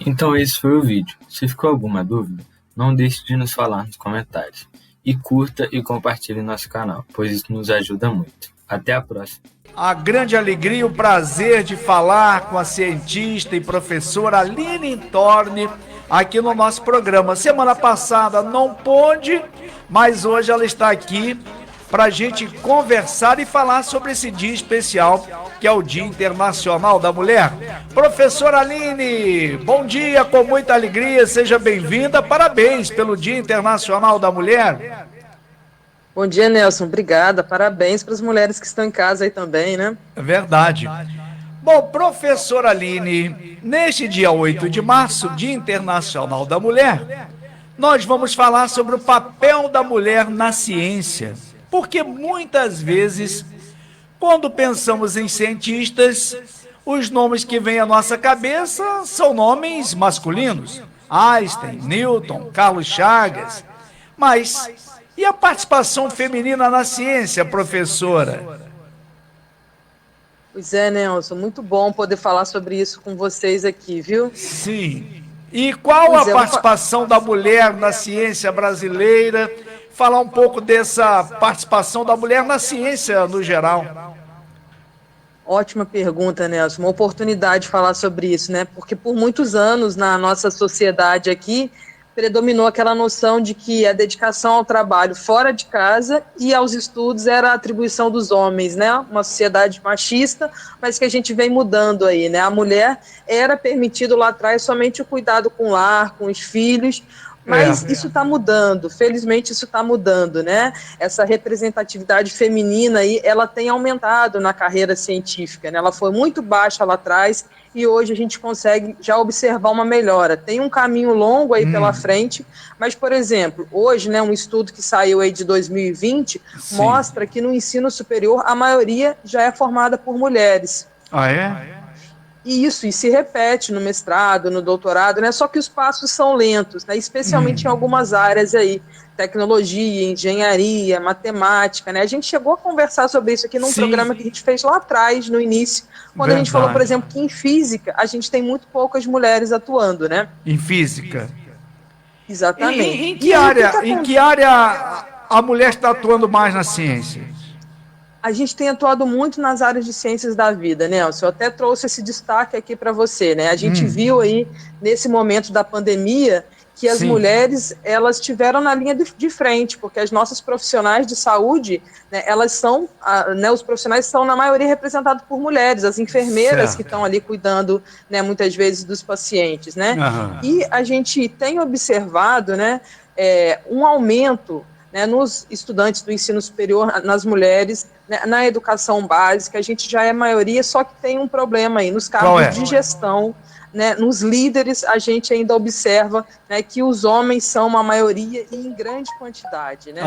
Então esse foi o vídeo. Se ficou alguma dúvida, não deixe de nos falar nos comentários. E curta e compartilhe nosso canal, pois isso nos ajuda muito. Até a próxima. A grande alegria e o prazer de falar com a cientista e professora Aline Torne aqui no nosso programa. Semana passada não pôde, mas hoje ela está aqui para a gente conversar e falar sobre esse dia especial, que é o Dia Internacional da Mulher. Professora Aline, bom dia, com muita alegria, seja bem-vinda, parabéns pelo Dia Internacional da Mulher. Bom dia, Nelson, obrigada, parabéns para as mulheres que estão em casa aí também, né? É verdade. Bom, professora Aline, neste dia 8 de março, Dia Internacional da Mulher, nós vamos falar sobre o papel da mulher na ciência. Porque muitas vezes, quando pensamos em cientistas, os nomes que vêm à nossa cabeça são nomes masculinos. Einstein, Newton, Carlos Chagas. Mas e a participação feminina na ciência, professora? Pois é, Nelson, muito bom poder falar sobre isso com vocês aqui, viu? Sim. E qual a participação da mulher na ciência brasileira? Falar um pouco dessa participação da mulher na ciência no geral. Ótima pergunta, Nelson. Uma oportunidade de falar sobre isso, né? Porque por muitos anos na nossa sociedade aqui predominou aquela noção de que a dedicação ao trabalho fora de casa e aos estudos era a atribuição dos homens, né? Uma sociedade machista, mas que a gente vem mudando aí, né? A mulher era permitido lá atrás somente o cuidado com o lar, com os filhos. Mas isso está mudando, felizmente isso está mudando, né? Essa representatividade feminina aí, ela tem aumentado na carreira científica, né? Ela foi muito baixa lá atrás e hoje a gente consegue já observar uma melhora. Tem um caminho longo aí pela frente, mas, por exemplo, hoje, né, um estudo que saiu aí de 2020 mostra que no ensino superior a maioria já é formada por mulheres. Ah, é? E se repete no mestrado, no doutorado, né? Só que os passos são lentos, né? Especialmente em algumas áreas aí, tecnologia, engenharia, matemática, né? A gente chegou a conversar sobre isso aqui num programa que a gente fez lá atrás, no início, quando a gente falou, por exemplo, que em física a gente tem muito poucas mulheres atuando, né? Em física? Exatamente. Em que área a mulher está atuando mais na ciência? A gente tem atuado muito nas áreas de ciências da vida, Nelson. Eu até trouxe esse destaque aqui para você, né? A gente viu aí, nesse momento da pandemia, que as mulheres, elas estiveram na linha de frente, porque as nossas profissionais de saúde, né, elas são, né, os profissionais são, na maioria, representados por mulheres, as enfermeiras que estão ali cuidando, né, muitas vezes, dos pacientes, né? E a gente tem observado, né, um aumento, né, nos estudantes do ensino superior, nas mulheres, né, na educação básica, a gente já é maioria, só que tem um problema aí, nos cargos de gestão, né, nos líderes, a gente ainda observa, né, que os homens são uma maioria e em grande quantidade. Né?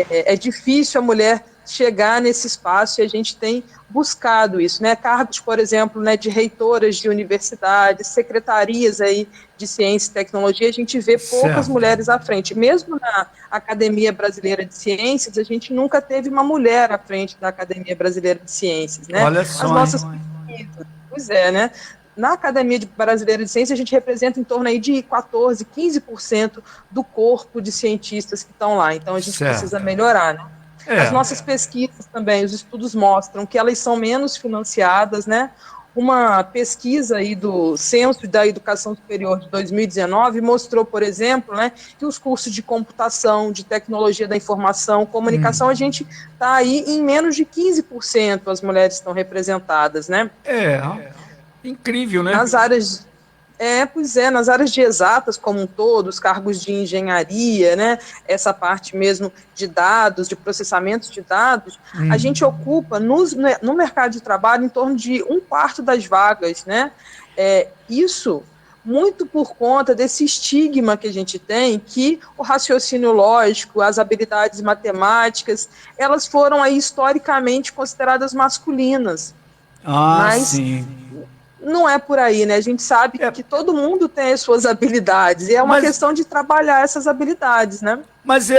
É difícil a mulher chegar nesse espaço e a gente tem buscado isso, né? Cargos, por exemplo, né, de reitoras de universidades, secretarias aí de ciência e tecnologia, a gente vê poucas mulheres à frente. Mesmo na Academia Brasileira de Ciências, a gente nunca teve uma mulher à frente da Academia Brasileira de Ciências, né? Olha só, as nossas Pois é, né? Na Academia Brasileira de Ciências, a gente representa em torno aí de 14%, 15% do corpo de cientistas que estão lá. Então, a gente precisa melhorar, né? As nossas pesquisas também, os estudos mostram que elas são menos financiadas, né? Uma pesquisa aí do Censo da Educação Superior de 2019 mostrou, por exemplo, né, que os cursos de computação, de tecnologia da informação, comunicação, a gente está aí em menos de 15% as mulheres estão representadas, né? Incrível, né? Nas áreas... nas áreas de exatas como um todo, os cargos de engenharia, né, essa parte mesmo de dados, de processamento de dados, a gente ocupa no mercado de trabalho em torno de 1/4 das vagas, né, isso muito por conta desse estigma que a gente tem, que o raciocínio lógico, as habilidades matemáticas, elas foram aí historicamente consideradas masculinas. Mas não é por aí, né? A gente sabe que todo mundo tem as suas habilidades, e é uma questão de trabalhar essas habilidades, né? Mas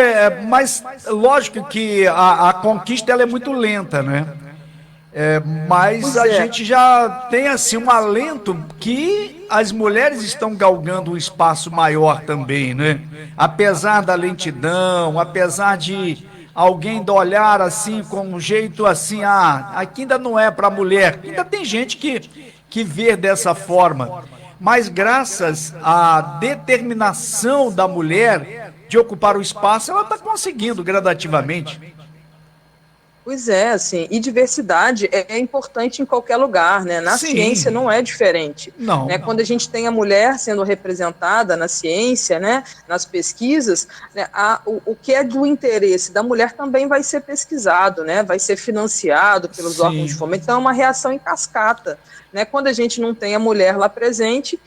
lógico que a conquista ela é muito lenta, né? Mas a gente já tem assim um alento que as mulheres estão galgando um espaço maior também, né? Apesar da lentidão, apesar de alguém olhar assim com um jeito assim, aqui ainda não é para mulher. Ainda tem gente que vê dessa forma. Mas graças à determinação da mulher de ocupar o espaço, ela está conseguindo gradativamente. Pois é, assim, e diversidade é importante em qualquer lugar, né? Na ciência não é diferente. Não, né? Quando a gente tem a mulher sendo representada na ciência, né? Nas pesquisas, né? O que é do interesse da mulher também vai ser pesquisado, né? Vai ser financiado pelos órgãos de fomento. Então é uma reação em cascata. Né? Quando a gente não tem a mulher lá presente,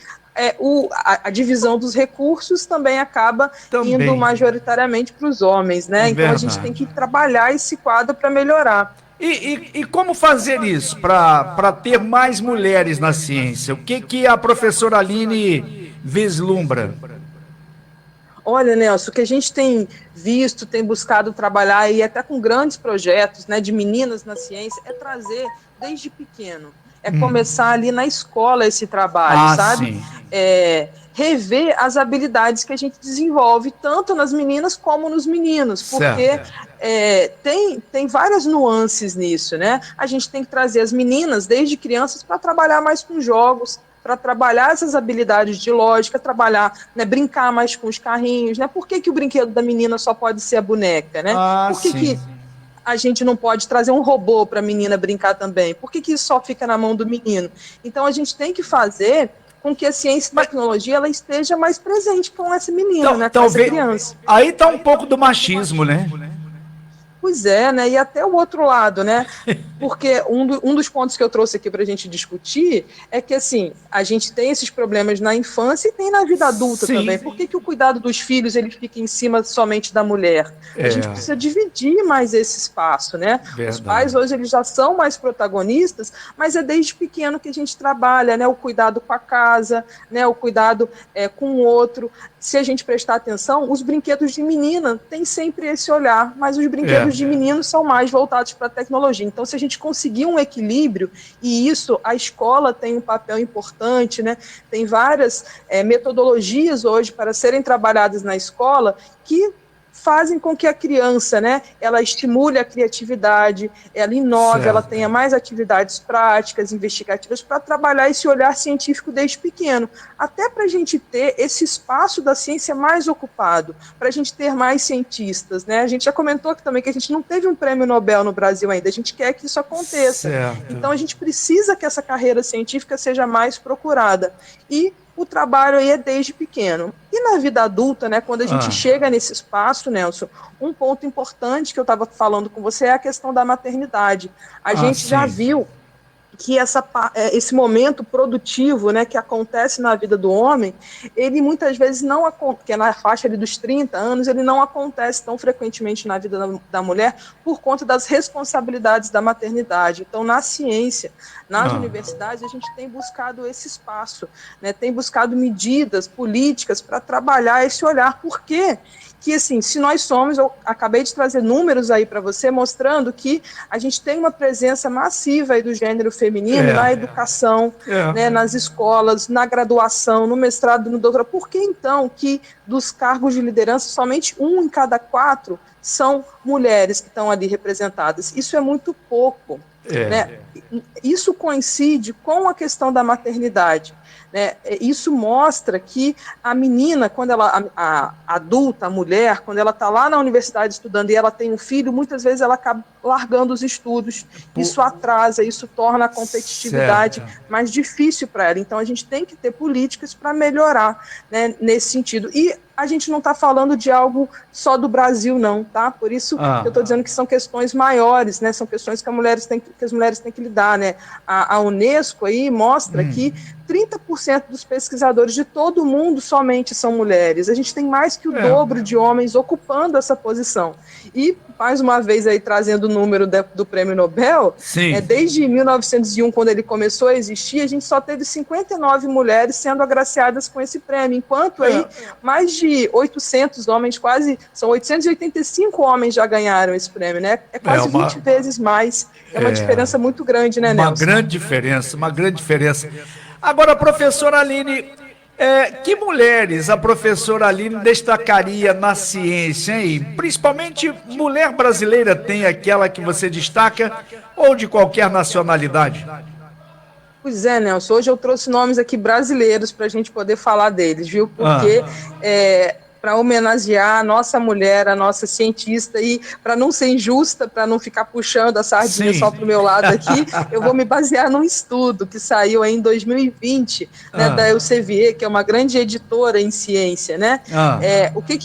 a divisão dos recursos também acaba indo majoritariamente para os homens, né? Então a gente tem que trabalhar esse quadro para melhorar. E como fazer isso para ter mais mulheres na ciência? O que a professora Aline vislumbra? Olha, Nelson, o que a gente tem visto, tem buscado trabalhar e até com grandes projetos, né, de meninas na ciência, é trazer desde pequeno. Começar ali na escola esse trabalho, sabe? Rever as habilidades que a gente desenvolve, tanto nas meninas como nos meninos, porque tem várias nuances nisso, né? A gente tem que trazer as meninas, desde crianças, para trabalhar mais com jogos, para trabalhar essas habilidades de lógica, trabalhar, né, brincar mais com os carrinhos, né? Por que o brinquedo da menina só pode ser a boneca, né? Por que a gente não pode trazer um robô para a menina brincar também? Por que isso só fica na mão do menino? Então, a gente tem que fazer com que a ciência e tecnologia ela esteja mais presente com essa menina, né, com essa criança. Aí está um pouco do machismo, né? Pois é, né? E até o outro lado, né? Porque um dos pontos que eu trouxe aqui para a gente discutir é que, assim, a gente tem esses problemas na infância e tem na vida adulta também. Por que o cuidado dos filhos ele fica em cima somente da mulher? A gente precisa dividir mais esse espaço, né? Os pais hoje eles já são mais protagonistas, mas é desde pequeno que a gente trabalha, né? O cuidado com a casa, né? O cuidado com o outro. Se a gente prestar atenção, os brinquedos de menina têm sempre esse olhar, mas os brinquedos de meninos são mais voltados para a tecnologia. Então, se a gente conseguir um equilíbrio, e isso, a escola tem um papel importante, né? Tem várias metodologias hoje para serem trabalhadas na escola que fazem com que a criança, né, ela estimule a criatividade, ela inove, ela tenha mais atividades práticas, investigativas, para trabalhar esse olhar científico desde pequeno, até para a gente ter esse espaço da ciência mais ocupado, para a gente ter mais cientistas, né? A gente já comentou aqui também que a gente não teve um prêmio Nobel no Brasil ainda, a gente quer que isso aconteça. Então a gente precisa que essa carreira científica seja mais procurada. E o trabalho aí é desde pequeno. E na vida adulta, né, quando a gente chega nesse espaço, Nelson, um ponto importante que eu estava falando com você é a questão da maternidade. A gente já viu que esse momento produtivo, né, que acontece na vida do homem, ele muitas vezes não acontece, que é na faixa ali dos 30 anos, ele não acontece tão frequentemente na vida da mulher por conta das responsabilidades da maternidade. Então, na ciência, nas universidades, a gente tem buscado esse espaço, né, tem buscado medidas políticas para trabalhar esse olhar. Por quê? Que, assim, se nós somos, eu acabei de trazer números aí para você, mostrando que a gente tem uma presença massiva aí do gênero feminino na educação, né, nas escolas, na graduação, no mestrado, no doutorado. Por que, então, que dos cargos de liderança, somente 1 em cada 4 são mulheres que estão ali representadas? Isso é muito pouco. Né? Isso coincide com a questão da maternidade. Né? Isso mostra que a menina, quando a adulta, a mulher, quando ela está lá na universidade estudando e ela tem um filho, muitas vezes ela acaba largando os estudos. Isso atrasa, isso torna a competitividade mais difícil para ela. Então a gente tem que ter políticas para melhorar, né, nesse sentido. E a gente não está falando de algo só do Brasil, não, tá? Por isso eu estou dizendo que são questões maiores, né? São questões que as mulheres têm que lidar, né? A Unesco aí mostra que 30% dos pesquisadores de todo o mundo somente são mulheres. A gente tem mais que o dobro de homens ocupando essa posição. E mais uma vez aí trazendo o número do Prêmio Nobel, desde 1901, quando ele começou a existir, a gente só teve 59 mulheres sendo agraciadas com esse prêmio, enquanto aí mais de 800 homens, são 885 homens já ganharam esse prêmio, né? É quase 20 vezes mais. É uma diferença muito grande, né, Nelson? Uma grande diferença. Agora, professora Aline, que mulheres a professora Aline destacaria na ciência, hein? Principalmente mulher brasileira, tem aquela que você destaca, ou de qualquer nacionalidade? Pois é, Nelson, hoje eu trouxe nomes aqui brasileiros para a gente poder falar deles, viu? Porque para homenagear a nossa mulher, a nossa cientista, e para não ser injusta, para não ficar puxando a sardinha só para o meu lado aqui, eu vou me basear num estudo que saiu aí em 2020, né, da Elsevier, que é uma grande editora em ciência, né? O que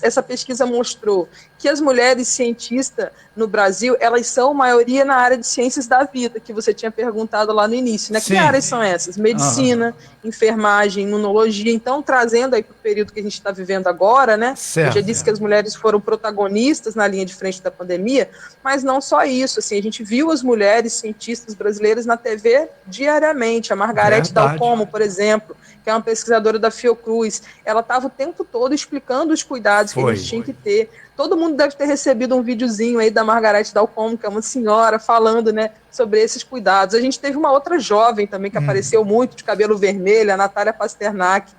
essa pesquisa mostrou? Que as mulheres cientistas no Brasil, elas são maioria na área de ciências da vida, que você tinha perguntado lá no início, né? Que áreas são essas? Medicina, enfermagem, imunologia. Então, trazendo aí para o período que a gente está vivendo agora, né? Eu já disse que as mulheres foram protagonistas na linha de frente da pandemia, mas não só isso, assim, a gente viu as mulheres cientistas brasileiras na TV diariamente. A Margarete Dalcomo, por exemplo, que é uma pesquisadora da Fiocruz, ela estava o tempo todo explicando os cuidados que a gente tinha que ter. Todo mundo deve ter recebido um videozinho aí da Margarete Dalcomo, que é uma senhora, falando, né, sobre esses cuidados. A gente teve uma outra jovem também que apareceu muito, de cabelo vermelho, a Natália Pasternak,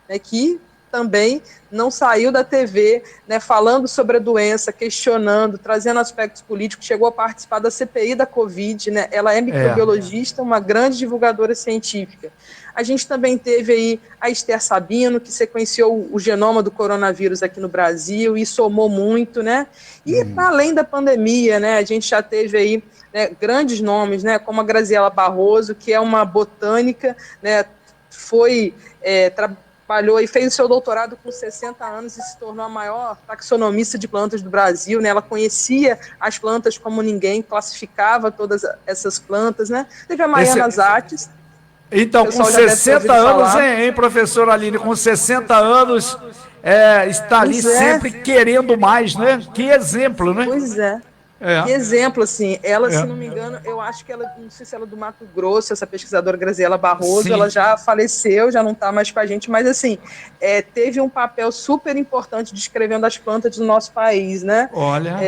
né, que também não saiu da TV, né, falando sobre a doença, questionando, trazendo aspectos políticos, chegou a participar da CPI da Covid, né, ela é microbiologista, uma grande divulgadora científica. A gente também teve aí a Esther Sabino, que sequenciou o genoma do coronavírus aqui no Brasil e somou muito, né? E além da pandemia, né, a gente já teve aí, né, grandes nomes, né, como a Graziela Barroso, que é uma botânica, né, trabalhou e fez o seu doutorado com 60 anos e se tornou a maior taxonomista de plantas do Brasil, né? Ela conhecia as plantas como ninguém, classificava todas essas plantas, né? Teve a Maiana Zates. Então, com 60 anos, hein, professora Aline, com 60 anos, está ali sempre querendo mais, né? Que exemplo, né? Pois é. Que exemplo, assim, ela, se não me engano, eu acho que ela, não sei se ela é do Mato Grosso, essa pesquisadora Graziela Barroso, ela já faleceu, já não está mais com a gente, mas assim, teve um papel super importante descrevendo as plantas do nosso país, né? Olha...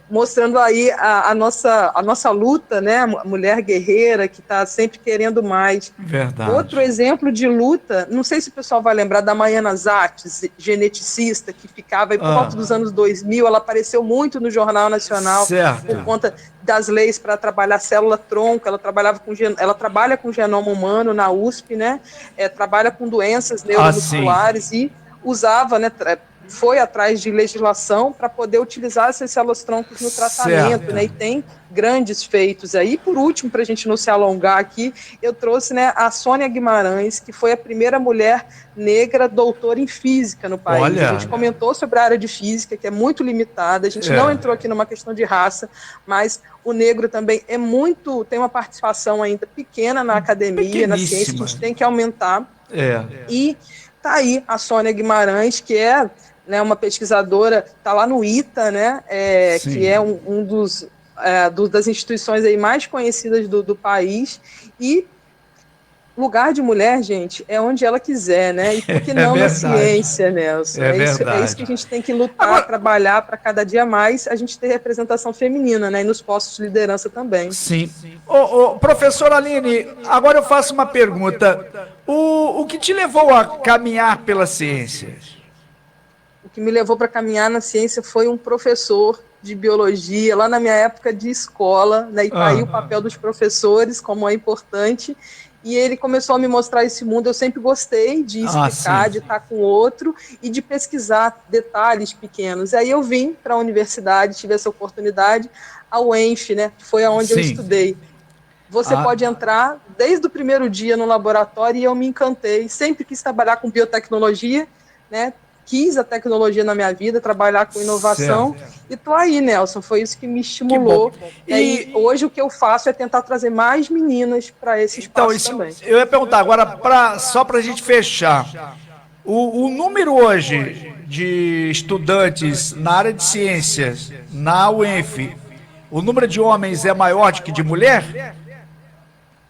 mostrando aí a nossa luta, né? A mulher guerreira que está sempre querendo mais. Verdade. Outro exemplo de luta, não sei se o pessoal vai lembrar da Maiana Zates, geneticista, que ficava aí por volta dos anos 2000, ela apareceu muito no Jornal Nacional por conta das leis para trabalhar célula-tronco, ela trabalha com genoma humano na USP, né? Trabalha com doenças neuromusculares e usava, né? Foi atrás de legislação para poder utilizar essas células-troncos no tratamento, né? E tem grandes feitos aí. Por último, para a gente não se alongar aqui, eu trouxe, né, a Sônia Guimarães, que foi a primeira mulher negra doutora em física no país. A gente comentou sobre a área de física, que é muito limitada, a gente não entrou aqui numa questão de raça, mas o negro também tem uma participação ainda pequena na academia, na ciência, a gente tem que aumentar. E tá aí a Sônia Guimarães, que é, né, uma pesquisadora, está lá no ITA, né, que é das instituições aí mais conhecidas do país, e lugar de mulher, gente, é onde ela quiser, né, e por que não na ciência, Nelson? É isso que a gente tem que lutar, trabalhar para cada dia mais a gente ter representação feminina, né, e nos postos de liderança também. Sim. Professora Aline, agora eu faço uma pergunta. O que te levou a caminhar pela ciência? O que me levou para caminhar na ciência foi um professor de biologia, lá na minha época de escola, né, e tá aí o papel dos professores, como é importante, e ele começou a me mostrar esse mundo. Eu sempre gostei de explicar, de estar com o outro e de pesquisar detalhes pequenos. Aí eu vim para a universidade, tive essa oportunidade, a UENF, né, que foi aonde eu estudei. Você pode entrar desde o primeiro dia no laboratório, e eu me encantei. Sempre quis trabalhar com biotecnologia, né? Quis a tecnologia na minha vida, trabalhar com inovação. E tô aí, Nelson. Foi isso que me estimulou. E hoje o que eu faço é tentar trazer mais meninas para esse espaço também. Eu ia perguntar agora, só para a gente fechar. O número hoje de estudantes na área de ciências na UENF, o número de homens é maior do que de mulher?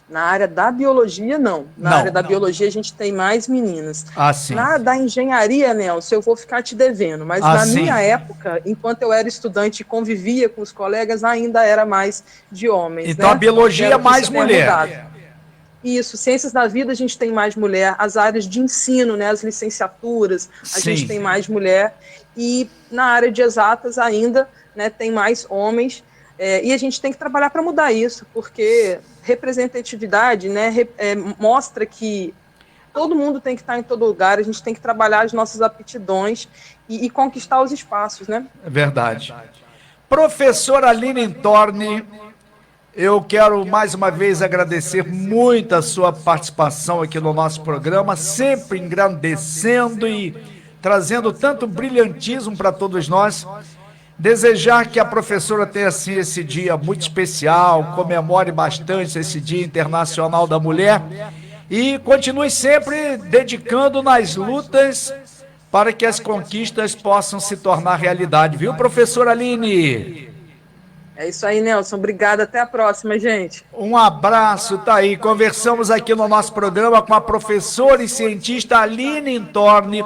Na área da biologia, não. Na área da biologia, a gente tem mais meninas. Sim. Na da engenharia, Nelson, eu vou ficar te devendo. Mas na minha época, enquanto eu era estudante e convivia com os colegas, ainda era mais de homens. Então, a biologia é mais mulher. Mudado. Isso, ciências da vida a gente tem mais mulher, as áreas de ensino, né, as licenciaturas, a gente tem mais mulher, e na área de exatas ainda, né, tem mais homens, e a gente tem que trabalhar para mudar isso, porque representatividade, né, mostra que todo mundo tem que estar em todo lugar, a gente tem que trabalhar as nossas aptidões e conquistar os espaços, né? É verdade. Professora Aline Intorni, eu quero mais uma vez agradecer muito a sua participação aqui no nosso programa, sempre engrandecendo e trazendo tanto brilhantismo para todos nós. Desejar que a professora tenha assim esse dia muito especial, comemore bastante esse Dia Internacional da Mulher e continue sempre dedicando nas lutas para que as conquistas possam se tornar realidade, viu, professora Aline? É isso aí, Nelson. Obrigada. Até a próxima, gente. Um abraço, tá aí. Conversamos aqui no nosso programa com a professora e cientista Aline Intorni,